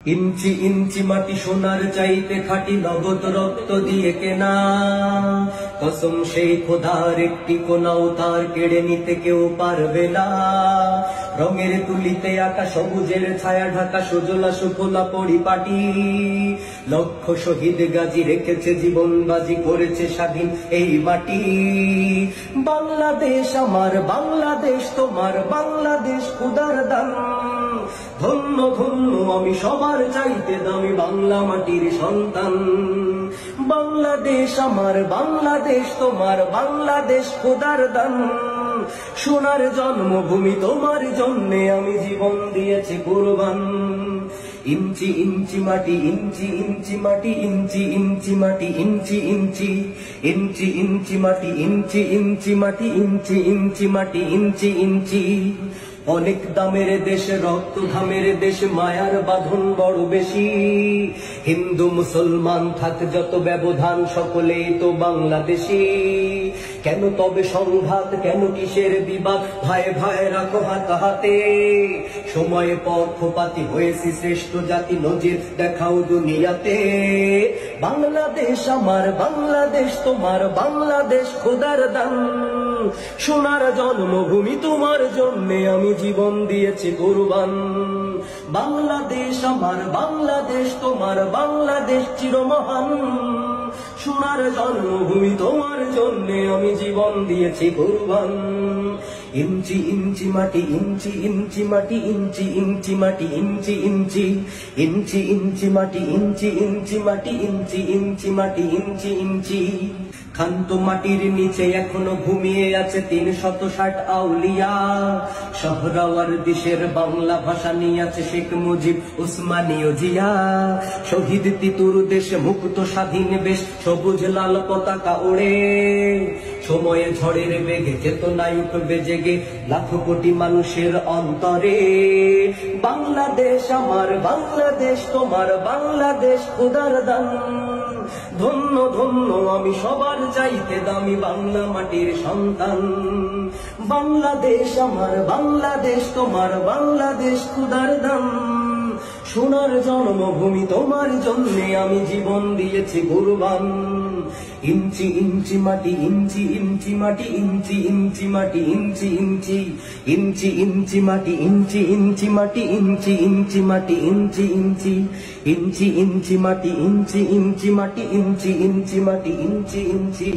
ইঞ্চি ইঞ্চি মাটি সোনার চাইতে খাঁটি নগদ রক্ত দিয়ে কেনা, কসম সেই খোদার একটি কোনাও তার কেড়ে নিতে কেউ পারবে না। রঙের তুলিতে আঁকা সবুজের ছায়া ঢাকা সুজলা সুফলা পরিপাটি, লক্ষ শহীদ গাজী রেখেছে জীবন বাজি করেছে স্বাধীন এই মাটি। বাংলাদেশ আমার, বাংলাদেশ তোমার, বাংলাদেশ খোদার দান। ধন্য ধন্য আমি সবার চাইতে দামি বাংলা মাটির সন্তান। বাংলাদেশ আমার, বাংলাদেশ তোমার, বাংলাদেশ খোদার দান। সোনার জন্মভূমি তোমার জন্যে আমি জীবন দিয়েছি কুরবান। ইঞ্চি ইঞ্চি মাটি, ইঞ্চি ইঞ্চি মাটি, ইঞ্চি ইঞ্চি মাটি, ইঞ্চি ইঞ্চি ইঞ্চি ইঞ্চি মাটি, ইঞ্চি ইঞ্চি মাটি, ইঞ্চি ইঞ্চি মাটি, ইঞ্চি ইঞ্চি। অনেক দামের দেশ, রক্ত ঘামের দেশ, মায়ার বাঁধন বড় বেশি। হিন্দু মুসলমান থাক যত ব্যবধান, সকলেই তো বাংলাদেশী। কেন তবে সংঘাত, কেন কিসের বিবাদ, ভাই ভাই রাখো হাত হাতে। সময়ে পক্ষপাতী হয়েছি শ্রেষ্ঠ জাতি, নজির দেখাও দুনিয়াতে। বাংলাদেশ আমার, বাংলাদেশ তোমার, বাংলাদেশ খোদার দান। সোনার জন্মভূমি তোমার জন্যে আমি জীবন দিয়েছি কুরবান। বাংলাদেশ আমার, বাংলাদেশ তোমার, বাংলাদেশ চিরমহান। সোনার জন্মভূমি তোমার জন্যে আমি জীবন দিয়েছি কুরবান। ইঞ্চি ইঞ্চি মাটি, ইঞ্চি ইঞ্চি মাটি, ইঞ্চি ইঞ্চি মাটি, ইঞ্চি ইঞ্চি ইঞ্চি ইঞ্চি মাটি, ইঞ্চি ইঞ্চি মাটি, ইঞ্চি ইঞ্চি মাটি, ইঞ্চি ইঞ্চি। ক্ষান্ত মাটির নিচে এখনো ঘুমিয়ে আছে ৩৬০ আউলিয়া। শহরাওয়ার দেশের বাংলা ভাষা নিয়ে আছে শেখ মুজিব, উসমানীয় জিয়া। শহীদ তিতুর দেশে মুক্ত স্বাধীন বেশ, সবুজ লাল পতাকা ওড়ে। সময়ে ঝড়ের বেগে চেতনায় উঠবে জেগে লাখো কোটি মানুষের অন্তরে। বাংলাদেশ আমার, বাংলাদেশ তোমার, বাংলাদেশ খোদার দান। ধন্য ধন্য আমি সবার চাইতে দামি বাংলা মাটির সন্তান। বাংলাদেশ আমার, বাংলাদেশ তোমার, বাংলাদেশ খোদার দান। সোনার জন্মভূমি তোমার জন্যে আমি জীবন দিয়েছি কুরবান। ইঞ্চি ইঞ্চি মাটি, ইঞ্চি ইঞ্চি মাটি, ইঞ্চি ইঞ্চি মাটি, ইঞ্চি ইঞ্চি ইঞ্চি ইঞ্চি মাটি, ইঞ্চি ইঞ্চি মাটি, ইঞ্চি ইঞ্চি মাটি, ইঞ্চি ইঞ্চি ইঞ্চি ইঞ্চি মাটি, ইঞ্চি ইঞ্চি মাটি, ইঞ্চি ইঞ্চি মাটি, ইঞ্চি ইঞ্চি।